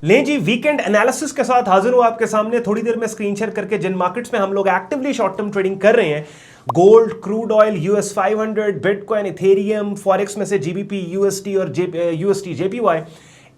लें जी, weekend analysis के साथ हाजिर हूं आपके सामने थोड़ी देर में स्क्रीन शेयर करके जिन मार्केट्स में हम लोग एक्टिवली शॉर्ट टर्म ट्रेडिंग कर रहे हैं। Gold, crude oil, US 500, bitcoin, Ethereum, forex में से जीबीपी, यूएसटी और यूएसटी जेपीवाई।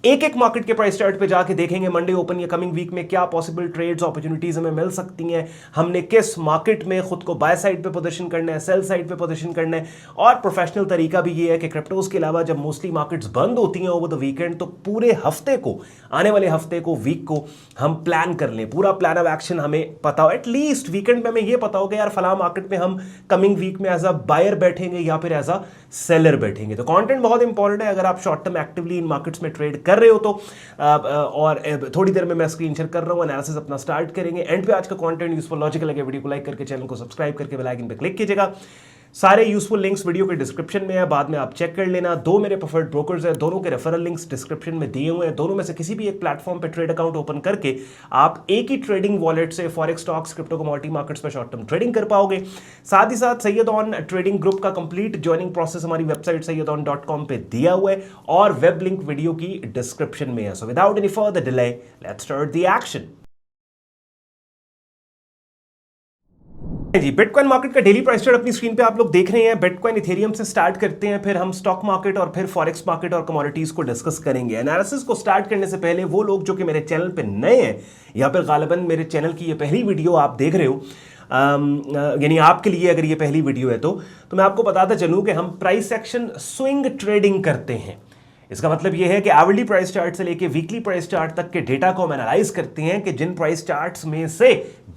एक एक मार्केट के प्राइस चार्ट पे जाके देखेंगे मंडे ओपन या कमिंग वीक में क्या पॉसिबल ट्रेड्स अपॉर्चुनिटीज हमें मिल सकती हैं, हमने किस मार्केट में खुद को बाय साइड पे पोजीशन करना है, सेल साइड पे पोजीशन करना है। और प्रोफेशनल तरीका भी ये है कि क्रिप्टोज के अलावा जब मोस्टली मार्केट्स बंद होती हैं ओवर द वीकेंड, तो पूरे हफ्ते को, आने वाले हफ्ते को, वीक को हम प्लान कर लें, पूरा प्लान ऑफ एक्शन हमें पता हो। एटलीस्ट वीकेंड में हमें ये पता हो कि यार फला मार्केट में हम कमिंग वीक में एज अ बायर बैठेंगे या फिर एज अ सेलर बैठेंगे। तो कंटेंट बहुत इंपॉर्टेंट है अगर आप short term actively in markets में ट्रेड कर रहे हो तो। और थोड़ी देर में मैं स्क्रीन शेयर कर रहा हूं, एनालिसिस अपना स्टार्ट करेंगे। एंड पे आज का कंटेंट यूजफुल लॉजिकल लगे, वीडियो को लाइक करके चैनल को सब्सक्राइब करके बेल आइकन पे क्लिक कीजिएगा। सारे यूजफुल लिंक्स वीडियो के डिस्क्रिप्शन में है, बाद में आप चेक कर लेना। दो मेरे प्रेफर्ड ब्रोकर्स हैं, दोनों के रेफरल लिंक्स डिस्क्रिप्शन में दिए हुए हैं। दोनों में से किसी भी एक प्लेटफॉर्म पे ट्रेड अकाउंट ओपन करके आप एक ही ट्रेडिंग वॉलेट से forex, stocks, crypto, commodity markets पे शॉर्ट टर्म ट्रेडिंग कर पाओगे। साथ ही साथ सैयद ऑन ट्रेडिंग ग्रुप का कंप्लीट ज्वाइनिंग प्रोसेस हमारी वेबसाइट sayyadon.com पे दिया हुआ है और वेब लिंक वीडियो की डिस्क्रिप्शन में है। So without any further delay let's start the action. जी, बिटकॉइन मार्केट का डेली प्राइस चार्ट अपनी स्क्रीन पे आप लोग देख रहे हैं। बिटकॉइन, इथेरियम से स्टार्ट करते हैं, फिर हम स्टॉक मार्केट और फिर फॉरेक्स मार्केट और कमोडिटीज को डिस्कस करेंगे। एनालिसिस को स्टार्ट करने से पहले वो लोग जो कि मेरे चैनल पे नए हैं या फिर गालिबन मेरे चैनल की ये पहली वीडियो आप देख रहे हो, यानी आपके लिए अगर ये पहली वीडियो है तो मैं आपको बताता चलूं कि हम प्राइस एक्शन स्विंग ट्रेडिंग करते हैं। इसका मतलब यह है कि आवरली प्राइस चार्ट से लेके वीकली प्राइस चार्ट तक के डेटा को हम एनालाइज करते हैं कि जिन प्राइस चार्ट्स में से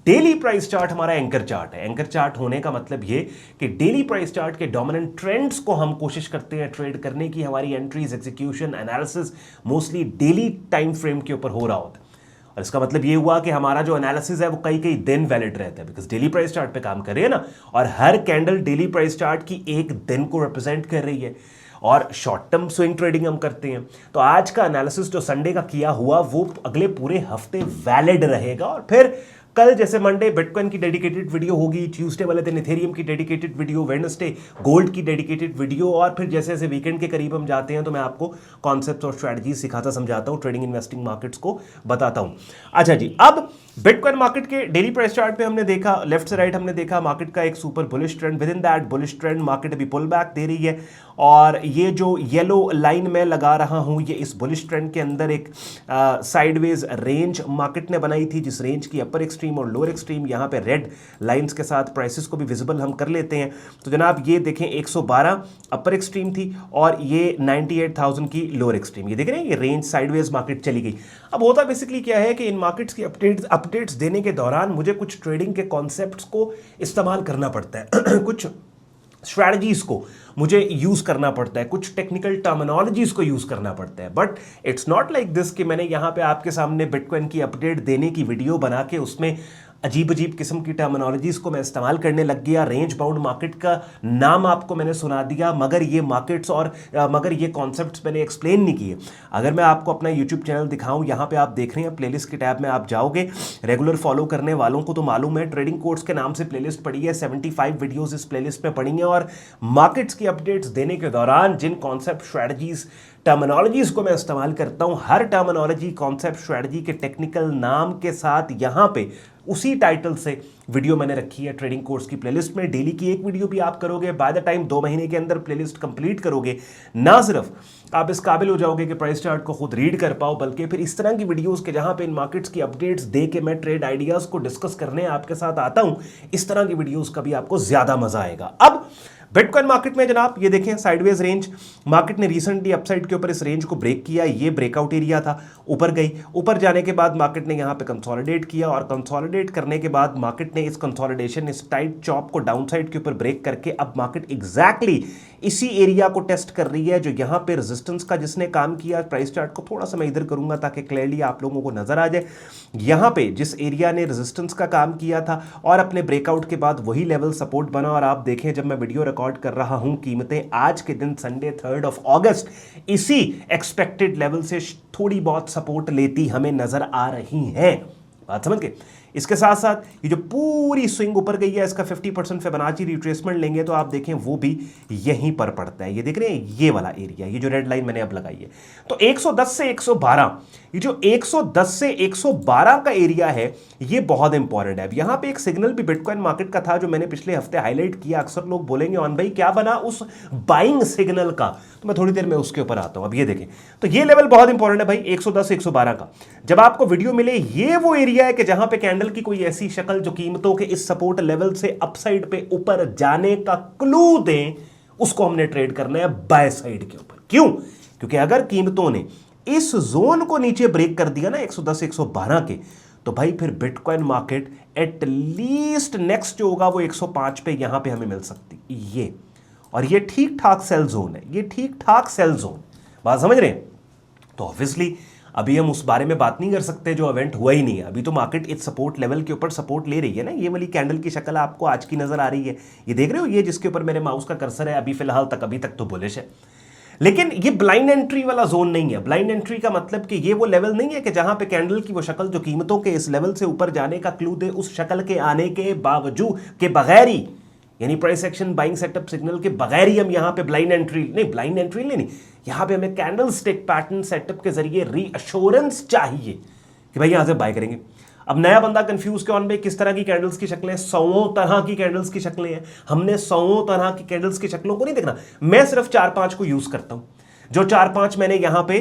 डेली प्राइस चार्ट हमारा एंकर चार्ट है। एंकर चार्ट होने का मतलब यह कि डेली प्राइस चार्ट के डोमिनेंट ट्रेंड्स को हम कोशिश करते हैं ट्रेड करने की। हमारी entries, execution, analysis mostly daily time frame के ऊपर हो रहा होता है। और इसका मतलब ये हुआ कि हमारा जो एनालिसिस है वो कई कई दिन वैलिड रहता है, बिकॉज डेली प्राइस चार्ट पे काम कर रहे हैं ना, और हर कैंडल डेली प्राइस चार्ट की एक दिन को रिप्रेजेंट कर रही है। और शॉर्ट टर्म स्विंग ट्रेडिंग हम करते हैं, तो आज का एनालिसिस जो संडे का किया हुआ वो अगले पूरे हफ्ते वैलिड रहेगा। और फिर कल जैसे मंडे बिटकॉइन की डेडिकेटेड वीडियो होगी, ट्यूसडे वाले दिन इथेरियम की डेडिकेटेड वीडियो, वेडनेसडे गोल्ड की डेडिकेटेड वीडियो, और फिर जैसे जैसे वीकेंड के करीब हम जाते हैं तो मैं आपको कॉन्सेप्ट्स और स्ट्रैटेजी सिखाता समझाता हूं, ट्रेडिंग इन्वेस्टिंग मार्केट्स को बताता हूं। अच्छा जी, अब बिटकॉइन मार्केट के डेली प्राइस चार्ट पे हमने देखा, लेफ्ट से राइट हमने देखा मार्केट का एक super bullish trend. With in that bullish trend market अभी पुल बैक दे रही है, और ये जो येलो लाइन में लगा रहा हूं ये इस बुलिश ट्रेंड के अंदर एक साइडवेज रेंज मार्केट ने बनाई थी, जिस रेंज की अपर एक्सट्रीम और लोअर एक्सट्रीम यहां पे रेड लाइंस के साथ प्राइसेस को भी विजिबल हम कर लेते हैं। तो जनाब ये देखें 112 अपर एक्सट्रीम थी और ये 98,000 की लोअर एक्सट्रीम। ये देख रहे हैं ये रेंज साइडवेज मार्केट चली गई। अब होता बेसिकली क्या है कि इन मार्केट्स की अपडेट्स देने के दौरान मुझे कुछ ट्रेडिंग के कॉन्सेप्ट्स को इस्तेमाल करना पड़ता है कुछ स्ट्रैटेजीज को मुझे यूज करना पड़ता है, कुछ टेक्निकल टर्मिनोलॉजीज को यूज करना पड़ता है। But it's not like this कि मैंने यहां पे आपके सामने बिटकॉइन की अपडेट देने की वीडियो बना के उसमें अजीब अजीब किस्म की टर्मिनोलॉजीज को मैं इस्तेमाल करने लग गया, रेंज बाउंड मार्केट का नाम आपको मैंने सुना दिया, मगर ये मार्केट्स और मगर ये कॉन्सेप्ट्स मैंने एक्सप्लेन नहीं किए। अगर मैं आपको अपना यूट्यूब चैनल दिखाऊं, यहाँ पे आप देख रहे हैं प्लेलिस्ट के टैब में आप जाओगे, रेगुलर फॉलो करने वालों को तो मालूम है ट्रेडिंग कोर्स के नाम से प्लेलिस्ट पड़ी है, 75 वीडियोस इस प्लेलिस्ट में पड़ी हैं। और मार्केट्स की अपडेट्स देने के दौरान जिन कॉन्सेप्ट, स्ट्रैटेजीज, टर्मिनोलॉजीज को मैं इस्तेमाल करता हूं, हर टर्मिनोलॉजी, कॉन्सेप्ट, स्ट्रैटेजी के टेक्निकल नाम के साथ यहां पे उसी टाइटल से वीडियो मैंने रखी है ट्रेडिंग कोर्स की प्लेलिस्ट में। डेली की एक वीडियो भी आप करोगे, बाय द टाइम 2 महीने के अंदर प्लेलिस्ट कंप्लीट करोगे, ना सिर्फ आप इस काबिल हो जाओगे कि प्राइस चार्ट को खुद रीड कर पाओ, बल्कि फिर इस तरह की वीडियोस के जहां पे इन मार्केट्स की अपडेट्स दे के मैं ट्रेड आइडियाज को डिस्कस करने आपके साथ आता हूं, इस तरह की वीडियोस का भी आपको ज्यादा मजा आएगा। अब बिटकॉइन मार्केट में जनाब ये देखें साइडवेज रेंज, मार्केट ने रिसेंटली अपसाइड के ऊपर इस रेंज को ब्रेक किया, ये ब्रेकआउट एरिया था, ऊपर गई, ऊपर जाने के बाद मार्केट ने यहां पे कंसोलिडेट किया, और कंसोलिडेट करने के बाद मार्केट ने इस कंसोलिडेशन, इस टाइट चॉप को डाउनसाइड के ऊपर ब्रेक करके अब मार्केट एग्जैक्टली इसी एरिया को टेस्ट कर रही है जो यहां पे रेजिस्टेंस का जिसने काम किया। प्राइस चार्ट को थोड़ा सा मैं इधर करूंगा ताकि क्लियरली आप लोगों को नजर आ जाए। यहां पे जिस एरिया ने रेजिस्टेंस का काम किया था और अपने ब्रेकआउट के बाद वही लेवल सपोर्ट बना, और आप देखें जब मैं वीडियो रिकॉर्ड कर रहा हूं कीमतें आज के दिन संडे 3 अगस्त इसी एक्सपेक्टेड लेवल से थोड़ी बहुत सपोर्ट लेती हमें नजर आ रही हैं। बात समझ गए। इसके साथ साथ ये जो पूरी स्विंग ऊपर गई है, इसका 50% फिबोनाची रिट्रेसमेंट लेंगे तो आप देखें वो भी यहीं पर पड़ता है। ये देख रहे हैं ये वाला एरिया, ये जो रेड लाइन मैंने अब लगाई है। तो 110 से 112, ये जो 110 से 112 का एरिया है ये बहुत इंपॉर्टेंट है। अब यहां पे एक सिग्नल भी बिटकॉइन मार्केट का था जो मैंने पिछले हफ्ते हाईलाइट किया। अक्सर लोग बोलेंगे ऑन भाई क्या बना उस बाइंग सिग्नल का, तो मैं थोड़ी देर में उसके ऊपर आता हूं। अब ये देखें, तो ये लेवल बहुत इंपॉर्टेंट है भाई 110 से 112 का। जब आपको वीडियो मिले ये वो एरिया है कि जहां पे कैंडल की कोई ऐसी शक्ल जो कीमतों के इस सपोर्ट लेवल से अपसाइड पे ऊपर जाने का क्लू दें, उसको हमने ट्रेड करना है बाय साइड के ऊपर। क्यों? क्योंकि अगर कीमतों ने इस जोन को नीचे ब्रेक कर दिया ना 110 112 के, तो भाई फिर बिटकॉइन मार्केट एटलीस्ट नेक्स्ट जो होगा वो 105 पे यहां पे हमें मिल सकती ये, और ये ठीक ठाक सेल जोन है, ये ठीक ठाक सेल जोन। बात समझ रहे हैं? तो ऑब्वियसली अभी हम उस बारे में बात नहीं कर सकते जो इवेंट हुआ ही नहीं है। अभी तो मार्केट इस सपोर्ट लेवल के ऊपर सपोर्ट ले रही है ना। ये वाली कैंडल की शक्ल आपको आज की नजर आ रही है, ये देख रहे हो, ये जिसके ऊपर मेरे माउस का कर्सर है, अभी फिलहाल तक अभी तक तो बुलिश है। लेकिन ये ब्लाइंड एंट्री वाला जोन नहीं है। ब्लाइंड एंट्री का मतलब कि ये वो लेवल नहीं है कि जहां पे कैंडल की वो शक्ल जो कीमतों के इस लेवल से ऊपर जाने का क्लू दे, उस शक्ल के आने के बावजूद के बगैर ही, यानी price action buying setup signal के बगैर ही हम यहां पे ब्लाइंड एंट्री नहीं, यहां पे हमें कैंडल स्टिक पैटर्न सेटअप के जरिए रीअश्योरेंस चाहिए कि भाई यहां से बाय करेंगे। अब नया बंदा कंफ्यूज के ऑन भाई किस तरह की कैंडल्स की शक्लें, 100 तरह की कैंडल्स की शक्लें हैं। हमने 100 तरह की कैंडल्स की शक्लों को नहीं देखना, मैं सिर्फ 4-5 को यूज करता हूं। जो 4-5 मैंने यहां पे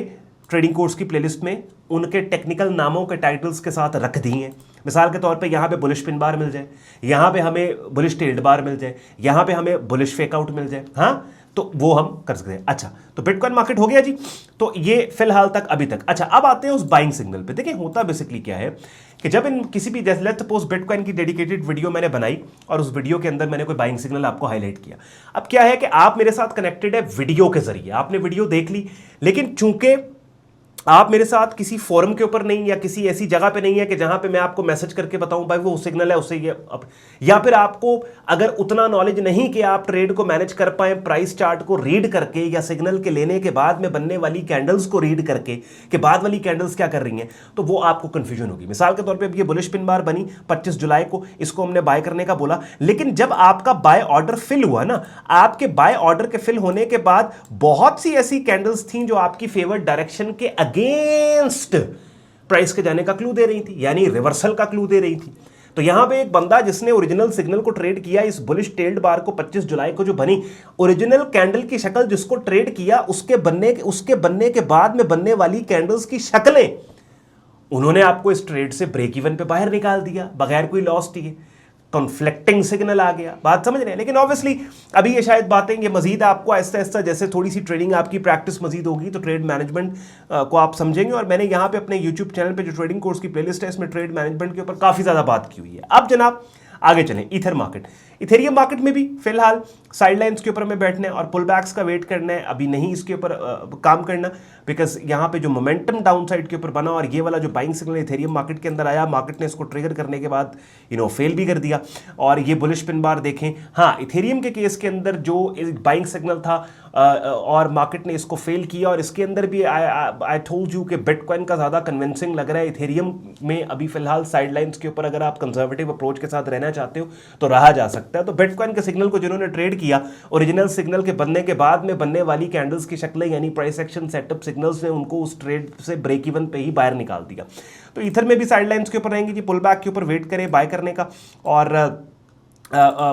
ट्रेडिंग कोर्स की प्लेलिस्ट में उनके टेक्निकल नामों के टाइटल्स के साथ रख दी हैं। मिसाल के तौर पे यहां पे बुलिश पिन बार मिल जाए, यहां पे हमें बुलिश टेल्ड बार मिल जाए, यहां पे हमें बुलिश फेकआउट मिल जाए, हाँ तो वो हम कर सकते हैं। अच्छा, तो बिटकॉइन मार्केट हो गया जी, तो ये फिलहाल तक अभी तक। अच्छा, अब आते हैं उस बाइंग सिग्नल पे। देखिए होता बेसिकली क्या है कि जब इन किसी भी लेट्स सपोज बिटकॉइन की डेडिकेटेड वीडियो मैंने बनाई और उस वीडियो के अंदर मैंने कोई बाइंग सिग्नल आपको हाईलाइट किया। अब क्या है कि आप मेरे साथ कनेक्टेड है वीडियो के जरिए, आपने वीडियो देख ली, लेकिन चूंकि आप मेरे साथ किसी फोरम के ऊपर नहीं या किसी ऐसी जगह पे नहीं है कि जहां पे मैं आपको मैसेज करके बताऊं भाई वो सिग्नल है उससे ये, या फिर आपको अगर उतना नॉलेज नहीं कि आप ट्रेड को मैनेज कर पाए प्राइस चार्ट को रीड करके या सिग्नल के लेने के बाद में बनने वाली कैंडल्स को रीड करके कि बाद वाली कैंडल्स क्या कर रही हैं, तो वो आपको कंफ्यूजन होगी। मिसाल के तौर पर ये बुलिश पिन बार बनी 25 जुलाई को, इसको हमने बाय करने का बोला, लेकिन जब आपका बाय ऑर्डर फिल हुआ ना, आपके बाय ऑर्डर के फिल होने के बाद बहुत सी ऐसी कैंडल्स थी जो आपकी फेवर्ड डायरेक्शन के अगेंस्ट प्राइस के जाने का क्लू दे रही थी, यानी रिवर्सल का क्लू दे रही थी। तो यहां पे एक बंदा जिसने ओरिजिनल सिग्नल को ट्रेड किया, इस बुलिश टेल्ड बार को 25 जुलाई को जो बनी, ओरिजिनल कैंडल की शक्ल जिसको ट्रेड किया उसके बनने के बाद में बनने वाली कैंडल्स की शक्लें उन्होंने आपको इस ट्रेड से ब्रेक इवन पे बाहर निकाल दिया बगैर कोई लॉस दिए। कॉन्फ्लिक्टिंग सिग्नल आ गया, बात समझ रहे हैं। लेकिन ऑब्वियसली अभी ये शायद बातें ये मजीद आपको आहिस्ता आहिस्ता जैसे थोड़ी सी ट्रेडिंग आपकी प्रैक्टिस मजीद होगी तो ट्रेड मैनेजमेंट को आप समझेंगे। और मैंने यहाँ पे अपने यूट्यूब चैनल पे जो ट्रेडिंग कोर्स की प्लेलिस्ट है इसमें ट्रेड मैनेजमेंट के ऊपर काफ़ी ज़्यादा बात की हुई है। अब जनाब आगे चलें, ईथर मार्केट, इथेरियम मार्केट में भी फिलहाल साइडलाइंस के ऊपर हमें बैठना है और पुल बैक्स का वेट करना है, अभी नहीं इसके ऊपर काम करना, बिकॉज यहाँ पे जो मोमेंटम डाउन साइड के ऊपर बना और ये वाला जो बाइंग सिग्नल इथेरियम मार्केट के अंदर आया, मार्केट ने इसको ट्रिगर करने के बाद फेल भी कर दिया और ये बुलिश पिन बार देखें। हाँ, इथेरियम के केस के अंदर जो बाइंग सिग्नल था और मार्केट ने इसको फेल किया, और इसके अंदर भी आई टोल्ड यू कि बिटकॉइन का ज़्यादा कन्विंसिंग लग रहा है। इथेरियम में अभी फिलहाल साइडलाइंस के ऊपर अगर आप कंजर्वेटिव अप्रोच के साथ रहना चाहते हो तो रहा जा सकता है। तो बिटकॉइन के सिग्नल को जिन्होंने ट्रेड किया, ओरिजिनल सिग्नल के बनने के बाद में बनने वाली कैंडल्स की शक्लें यानी प्राइस एक्शन सेटअप सिग्नल्स ने उनको उस ट्रेड से ब्रेक इवन पे ही बाहर निकाल दिया। तो ईथर में भी साइडलाइंस के ऊपर रहेंगे जी, पुल बैक के ऊपर वेट करें बाय करने का, और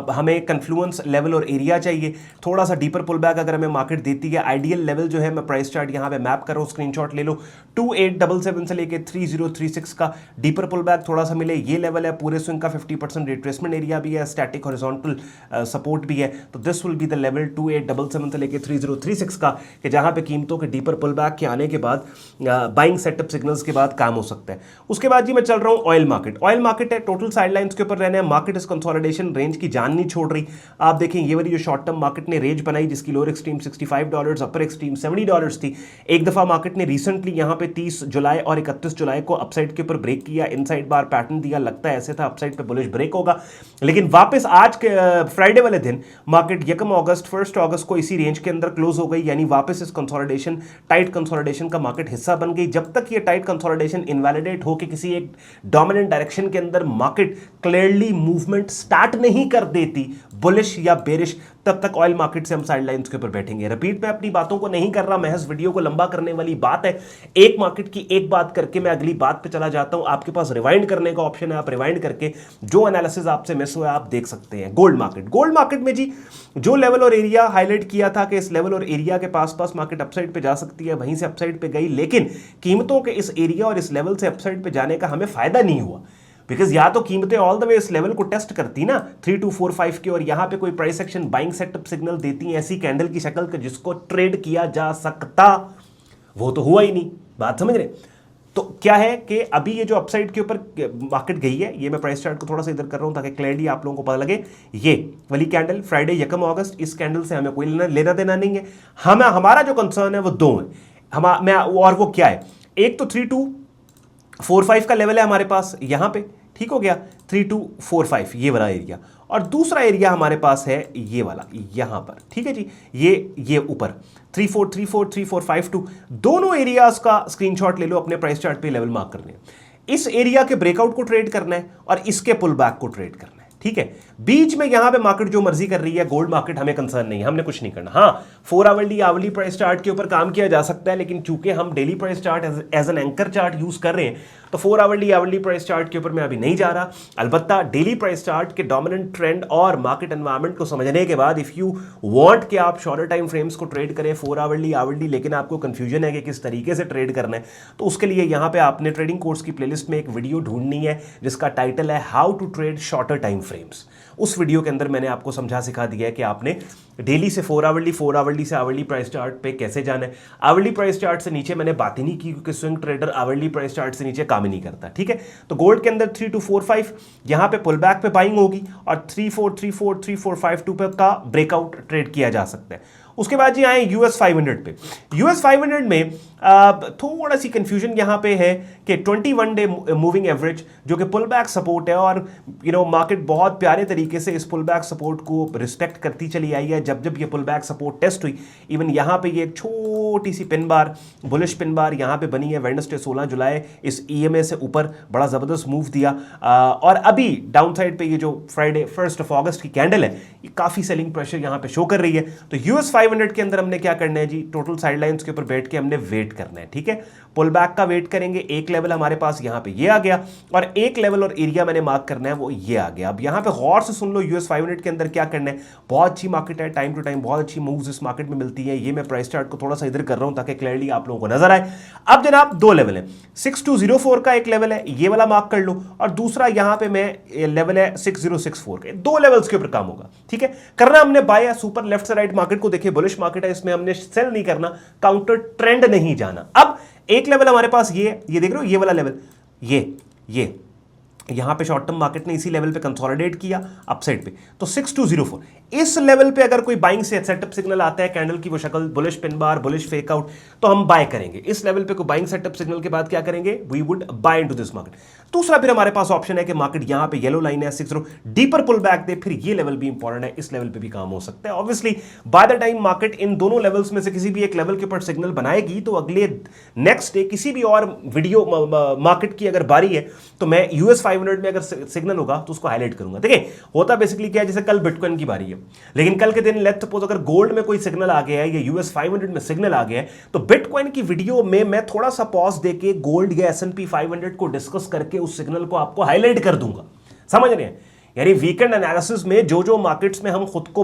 हमें कन्फ्लुएंस लेवल और एरिया चाहिए। थोड़ा सा डीपर पुल बैक अगर हमें मार्केट देती है, आइडियल लेवल जो है मैं प्राइस चार्ट यहाँ पे मैप कर रहा हूँ, स्क्रीनशॉट ले लो, 2877 से लेके 3036 का डीपर पुल बैक थोड़ा सा मिले, ये लेवल है पूरे स्विंग का। 50% रिट्रेसमेंट एरिया भी है, स्टैटिक हॉरिजॉन्टल सपोर्ट भी है, तो this will be the level 2877 से लेके 3036 का, कि जहाँ पे कीमतों के डीपर पुल बैक के आने के बाद बाइंग सेटअप सिग्नल्स के बाद काम हो सकता है। उसके बाद जी मैं चल रहा हूँ ऑयल मार्केट। ऑयल मार्केट है, टोटल साइडलाइंस के ऊपर रहना है, market is consolidation range range की जान नहीं छोड़ रही। आप देखें ये वाली जो शॉर्ट टर्म मार्केट ने रेंज बनाई जिसकी लोअर एक्सट्रीम $65, अपर एक्सट्रीम $70 थी, एक दफा मार्केट ने रिसेंटली यहां पे 30 जुलाई और 31 जुलाई को अपसाइड के ऊपर ब्रेक किया, इनसाइड बार पैटर्न दिया, लगता है ऐसे था अपसाइड पे बुलिश ब्रेक होगा, लेकिन वापस आज के फ्राइडे वाले दिन मार्केट 1 अगस्त को इसी रेंज के अंदर क्लोज हो गई, यानी वापस इस कंसोलिडेशन, टाइट कंसोलिडेशन का मार्केट हिस्सा बन गई। जब तक ये टाइट कंसोलिडेशन इनवैलिडेट हो कि किसी एक डोमिनेंट डायरेक्शन के अंदर मार्केट क्लियरली मूवमेंट स्टार्ट नहीं कर देती बुलिश या बेरिश, तब तक ऑयल मार्केट से हम साइडलाइंस के ऊपर बैठेंगे। रिपीट मैं अपनी बातों को नहीं कर रहा, महज वीडियो को लंबा करने वाली बात है। एक मार्केट की एक बात करके मैं अगली बात पे चला जाता हूं। आपके पास रिवाइंड करने का ऑप्शन है, आप रिवाइंड करके जो एनालिसिस आपसे मिस हुआ आप देख सकते हैं। गोल्ड मार्केट में जी जो लेवल और एरिया हाईलाइट किया था कि इस लेवल और एरिया के पास मार्केट अपसाइड पे जा सकती है, वहीं से अपसाइड पे गई, लेकिन कीमतों के इस एरिया और इस लेवल से अपसाइड पे जाने का हमें फायदा नहीं हुआ, बिकॉज या तो कीमतें ऑल द वे इस लेवल को टेस्ट करती ना 3245 के, और यहां पे कोई price action buying setup signal देती है ऐसी कैंडल की शक्ल के जिसको ट्रेड किया जा सकता, वो तो हुआ ही नहीं। बात समझ रहे? तो क्या है कि अभी ये जो अपसाइड के ऊपर मार्केट गई है, ये मैं प्राइस चार्ट को थोड़ा सा इधर कर रहा हूं ताकि क्लियरली आप लोगों को पता लगे। ये वाली कैंडल फ्राइडे 1 अगस्त, इस कैंडल से हमें कोई लेना देना नहीं है। हमारा जो कंसर्न है वो दो है, और वो क्या है, एक तो 3245 का लेवल है हमारे पास यहां पे, ठीक हो गया 3245 ये वाला एरिया, और दूसरा एरिया हमारे पास है ये वाला यहां पर, ठीक है जी, ये ऊपर 3434 3452, दोनों एरियाज का स्क्रीनशॉट ले लो, अपने प्राइस चार्ट पे लेवल मार्क करने हैं। इस एरिया के ब्रेकआउट को ट्रेड करना है और इसके पुल बैक को ट्रेड करना है, ठीक है। बीच में यहां पे मार्केट जो मर्जी कर रही है, गोल्ड मार्केट हमें कंसर्न नहीं है, हमने कुछ नहीं करना। हाँ, 4 आवरली प्राइस चार्ट के ऊपर काम किया जा सकता है, लेकिन चूंकि हम daily price chart as an anchor chart use कर रहे हैं, तो 4 आवरली प्राइस चार्ट के ऊपर मैं अभी नहीं जा रहा। अलबत्ता डेली प्राइस चार्ट के डोमिनेंट ट्रेंड और मार्केट एनवायरनमेंट को समझने के बाद इफ यू वांट कि आप शॉर्टर टाइम फ्रेम्स को ट्रेड करें 4 आवरली, लेकिन आपको कंफ्यूजन है कि किस तरीके से ट्रेड करना है, तो उसके लिए यहां पे आपने ट्रेडिंग कोर्स की प्लेलिस्ट में एक वीडियो ढूंढनी है जिसका टाइटल है how to trade shorter time frames. उस वीडियो के अंदर मैंने आपको समझा सिखा दिया है कि आपने डेली से 4 आवरली से आवरली प्राइस चार्ट पे कैसे जाना है। आवरली प्राइस चार्ट से नीचे मैंने बात ही नहीं की क्योंकि swing trader hourly price chart से नीचे काम ही नहीं करता, ठीक है। तो गोल्ड के अंदर 3245 यहां पे पुल बैक पे बाइंग होगी और 3434 3452 पे का ब्रेकआउट ट्रेड किया जा सकता है। उसके बाद जी आए US 500 पे। US 500 में थोड़ा सी कंफ्यूजन यहां पे है कि 21 डे मूविंग एवरेज जो कि पुल बैक सपोर्ट है, और मार्केट बहुत प्यारे तरीके से इस पुल बैक सपोर्ट को रिस्पेक्ट करती चली आई है। जब जब ये पुल बैक सपोर्ट टेस्ट हुई, इवन यहां पे ये एक छोटी सी pin bar, bullish pin bar यहां पे बनी है वेडनेसडे 16 जुलाई, इस EMA से ऊपर बड़ा जबरदस्त मूव दिया, और अभी डाउन साइड पे ये जो फ्राइडे 1 अगस्त की कैंडल है, ये काफी सेलिंग प्रेशर यहां पे शो कर रही है। तो US 500 के अंदर हमने क्या करना है जी, टोटल साइडलाइंस के ऊपर बैठ के हमने वेट करना है, ठीक है। पुल बैक का वेट करेंगे, एक लेवल हमारे पास यहां पे ये आ गया, और एक लेवल और एरिया मैंने मार्क करना है वो ये आ गया। अब यहां पे गौर से सुन लो US 500 के अंदर क्या करना है। बहुत अच्छी मार्केट है, टाइम टू टाइम बहुत अच्छी मूव्स इस मार्केट में मिलती है। ये मैं प्राइस चार्ट को थोड़ा सा इधर कर रहा हूं ताकि क्लियरली आप लोगों को नजर आए। अब जनाब दो लेवल है, 6204 का एक लेवल है, ये वाला मार्क कर लो, और दूसरा यहां पे मैं लेवल है 6064 के। दो लेवल्स के ऊपर काम होगा, ठीक है। करना हमने बाय या सुपर, लेफ्ट से राइट मार्केट को देखिए बुलिश मार्केट है, इसमें हमने सेल नहीं करना, काउंटर ट्रेंड नहीं जाना। अब एक लेवल हमारे पास ये देख रहे हो, ये वाला लेवल, ये यहां पे शॉर्ट टर्म मार्केट ने इसी लेवल पे कंसोलिडेट किया अपसाइड पे, तो 6204 इस लेवल पे अगर कोई बाइंग से सेटअप सिग्नल आता है, कैंडल की वो शक्ल bullish pin bar, bullish fake out, तो हम बाय करेंगे। इस लेवल पे कोई बाइंग सेटअप सिग्नल के बाद क्या करेंगे, we would buy into this market. दूसरा फिर हमारे पास ऑप्शन है कि मार्केट यहां पे येलो लाइन है 60 डीपर पुल बैक दे, फिर ये लेवल भी इंपॉर्टेंट है, इस लेवल पे भी काम हो सकता है। Obviously by the time market in दोनों लेवल्स में से किसी भी एक लेवल के ऊपर सिग्नल बनाएगी, तो अगले नेक्स्ट डे किसी भी और वीडियो मार्केट की अगर बारी है तो मैं US 500 में अगर सिग्नल होगा तो उसको हाईलाइट करूंगा। देखिए होता बेसिकली क्या है, जैसे कल बिटकॉइन की बारी है, लेकिन कल के दिन लेट्स सपोज अगर गोल्ड में कोई सिग्नल आ गया है या US 500 में सिग्नल आ गया है, तो बिटकॉइन की वीडियो में मैं थोड़ा सा पॉज देके गोल्ड या S&P 500 को डिस्कस करके उस सिग्नल को आपको हाईलाइट कर दूंगा। समझ रहे हैं? यानी वीकेंड एनालिसिस में जो मार्केट्स में हम खुद को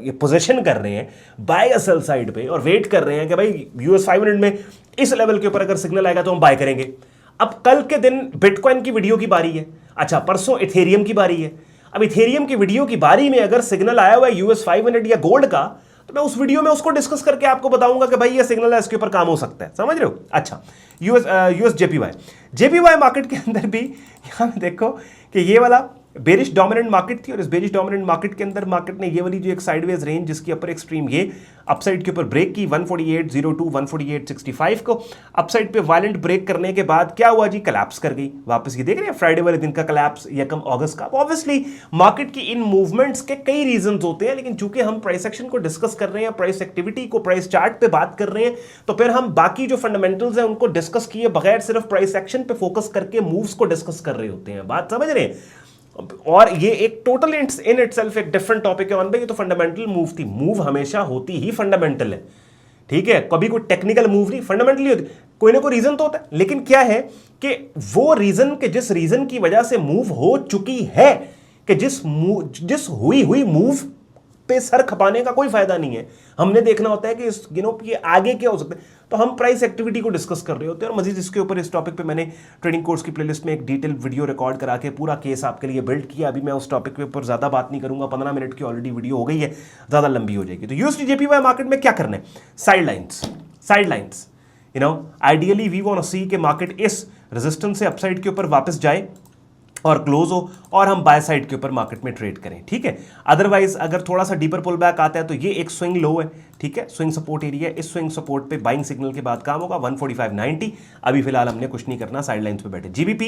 ये पोजीशन कर रहे हैं बाय या सेल साइड पे और वेट कर रहे हैं कि भाई US 500 में इस लेवल के ऊपर अगर सिग्नल आएगा तो हम बाय करेंगे। अब कल के दिन बिटकॉइन की वीडियो की बारी है, अच्छा परसों इथेरियम की बारी है। अब इथेरियम की वीडियो की बारी में अगर सिग्नल आया हुआ है US 500 या गोल्ड का, तो मैं उस वीडियो में उसको डिस्कस करके आपको बताऊंगा कि भाई ये सिग्नल है, इसके ऊपर काम हो सकता है। समझ रहे हो? अच्छा US JPY मार्केट के अंदर भी यहां देखो कि ये वाला बेरिश डोमिनेंट मार्केट थी और इस बेरिश डोमिनेंट मार्केट के अंदर मार्केट ने ये वाली जो एक साइडवेज रेंज जिसकी अपर एक्सट्रीम ये अपसाइड के ऊपर ब्रेक की 148.02 148.65 को, अपसाइड पे वायलेंट ब्रेक करने के बाद क्या हुआ जी, कोलैप्स कर गई वापस। ये देख रहे हैं फ्राइडे वाले दिन का कोलैप्स या कम अगस्त का। ऑब्वियसली मार्केट की इन मूवमेंट्स के कई रीजंस होते हैं, लेकिन चूंकि हम प्राइस एक्शन को डिस्कस कर रहे हैं, प्राइस एक्टिविटी को प्राइस चार्ट पे बात कर रहे हैं, तो फिर हम बाकी जो फंडामेंटल्स हैं उनको डिस्कस किए बगैर सिर्फ प्राइस एक्शन पे फोकस करके मूव्स को डिस्कस कर रहे होते हैं। बात समझ रहे हैं? और ये एक टोटल इन इटसेल्फ एक डिफरेंट टॉपिक है। ये तो फंडामेंटल मूव थी, मूव हमेशा होती ही फंडामेंटल है, ठीक है, कभी कोई टेक्निकल मूव नहीं, फंडामेंटली होती। कोई ना कोई रीजन तो होता है, लेकिन क्या है कि वो रीजन के जिस रीजन की वजह से मूव हो चुकी है, कि जिस हुई मूव पे सर खपाने का कोई फायदा नहीं है। हमने देखना होता है कि इस ये आगे क्या हो सकता है, तो हम प्राइस एक्टिविटी को डिस्कस कर रहे होते हैं। और मजीद इसके ऊपर इस टॉपिक पे मैंने ट्रेडिंग कोर्स की प्लेलिस्ट में एक डिटेल वीडियो रिकॉर्ड करा के पूरा केस आपके लिए बिल्ड किया। अभी मैं उस टॉपिक के ऊपर ज्यादा बात नहीं करूंगा, 15 मिनट की ऑलरेडी वीडियो हो गई है, ज्यादा लंबी हो जाएगी। तो यूएसडी जेपीवाई मार्केट में क्या करना है, sidelines ideally we want to see कि मार्केट इस रेजिस्टेंस से अपसाइड के ऊपर वापस जाए और क्लोज हो और हम बाय साइड के ऊपर मार्केट में ट्रेड करें, ठीक है। अदरवाइज अगर थोड़ा सा डीपर पुल बैक आता है तो ये एक स्विंग लो है, ठीक है, स्विंग सपोर्ट एरिया। इस स्विंग सपोर्ट पे बाइंग सिग्नल के बाद काम होगा 145.90। अभी फिलहाल हमने कुछ नहीं करना, साइडलाइंस पे बैठे। जीबीपी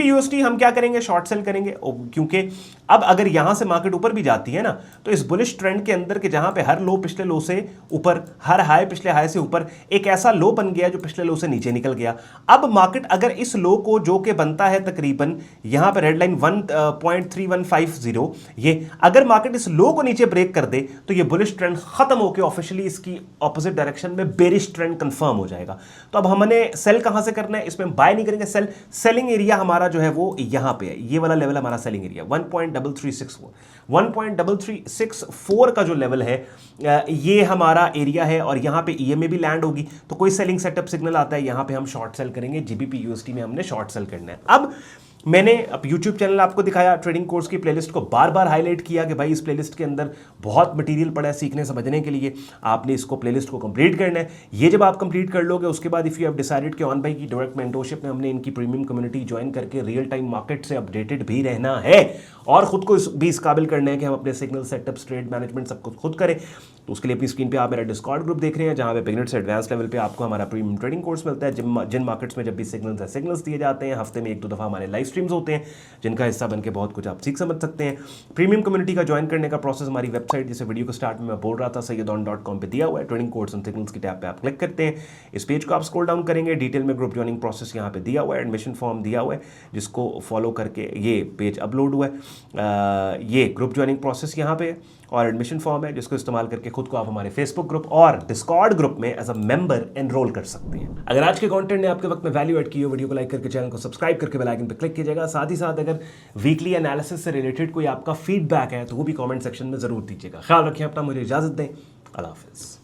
यूएसडी हम क्या करेंगे, शॉर्ट सेल करेंगे, क्योंकि अब अगर यहां से मार्केट ऊपर भी जाती है ना, तो इस बुलिश ट्रेंड के अंदर के जहां पे हर लो पिछले लो से ऊपर, हर हाई पिछले हाई से ऊपर, एक ऐसा लो बन गया जो पिछले लो से नीचे निकल गया। अब मार्केट अगर इस लो को जो कि बनता है तकरीबन यहां पे रेड लाइन 1.3150, ये अगर मार्केट इस लो को नीचे ब्रेक कर दे तो ये बुलिश ट्रेंड खत्म होकर ऑफिशियली इसकी ऑपोजिट डायरेक्शन में बेरिश ट्रेंड कंफर्म हो जाएगा। तो अब हमने सेल कहां से करना है, इसमें बाय नहीं करेंगे, सेलिंग एरिया हमारा जो है वो यहां पे है, ये वाला लेवल हमारा सेलिंग एरिया 1.3364 का जो लेवल है ये हमारा एरिया है। और यहां पे ईएमए भी लैंड होगी, तो कोई सेलिंग सेटअप सिग्नल आता है, यहां पे हम शॉर्ट सेल करेंगे। जीबीपी यूएसडी में हमने शॉर्ट सेल करना है। अब मैंने YouTube चैनल आपको दिखाया, ट्रेडिंग कोर्स की प्लेलिस्ट को बार बार हाईलाइट किया कि भाई इस प्लेलिस्ट के अंदर बहुत मटेरियल पड़ा है सीखने समझने के लिए, आपने इसको प्लेलिस्ट को कंप्लीट करना है। ये जब आप कंप्लीट कर लोगे उसके बाद इफ़ यू हैव डिसाइडेड कि ऑन भाई की डायरेक्ट मेंटरशिप में हमने इनकी प्रीमियम कम्युनिटी ज्वाइन करके रियल टाइम मार्केट से अपडेटेड भी रहना है और खुद को भी इस काबिल करना है कि हम अपने सिग्नल सेटअप्स, ट्रेड मैनेजमेंट सब कुछ खुद करें, तो उसके लिए अपनी स्क्रीन पे आप मेरा डिस्कॉर्ड ग्रुप देख रहे हैं, जहां पे बिगिनर से एडवांस लेवल पे आपको हमारा प्रीमियम ट्रेडिंग कोर्स मिलता है। जिन मार्केट्स में जब भी सिग्नल्स दिए जाते हैं, हफ्ते में 1-2 दफ़ा हमारे लाइव स्ट्रीम्स होते हैं, जिनका हिस्सा बनके बहुत कुछ आप सीख समझ सकते हैं। प्रीमियम कम्युनिटी का ज्वाइन करने का प्रोसेस हमारी वेबसाइट, जिसे वीडियो को स्टार्ट में मैं बोल रहा था, sayyadon.com पे दिया हुआ है। ट्रेडिंग कोर्स एंड सिग्नल्स की टैब पे आप क्लिक करते हैं, इस पेज को आप स्क्रॉल डाउन करेंगे, डिटेल में ग्रुप ज्वाइनिंग प्रोसेस यहाँ पे दिया हुआ है, एडमिशन फॉर्म दिया हुआ है जिसको फॉलो करके ये पेज अपलोड हुआ है। ये ग्रुप ज्वाइनिंग प्रोसेस यहाँ पे और एडमिशन फॉर्म है जिसको इस्तेमाल करके खुद को आप हमारे फेसबुक ग्रुप और डिस्कॉर्ड ग्रुप में एज अ मेंबर एनरोल कर सकते हैं। अगर आज के कंटेंट ने आपके वक्त में वैल्यू ऐड की हो, वीडियो को लाइक करके चैनल को सब्सक्राइब करके बेल आइकन पर क्लिक कीजिएगा। साथ ही साथ अगर वीकली एनालिसिस से रिलेटेड कोई आपका फीडबैक है तो वो भी कमेंट सेक्शन में जरूर दीजिएगा। ख्याल रखिए अपना, मुझे इजाजत दें, अल्लाह हाफिज़।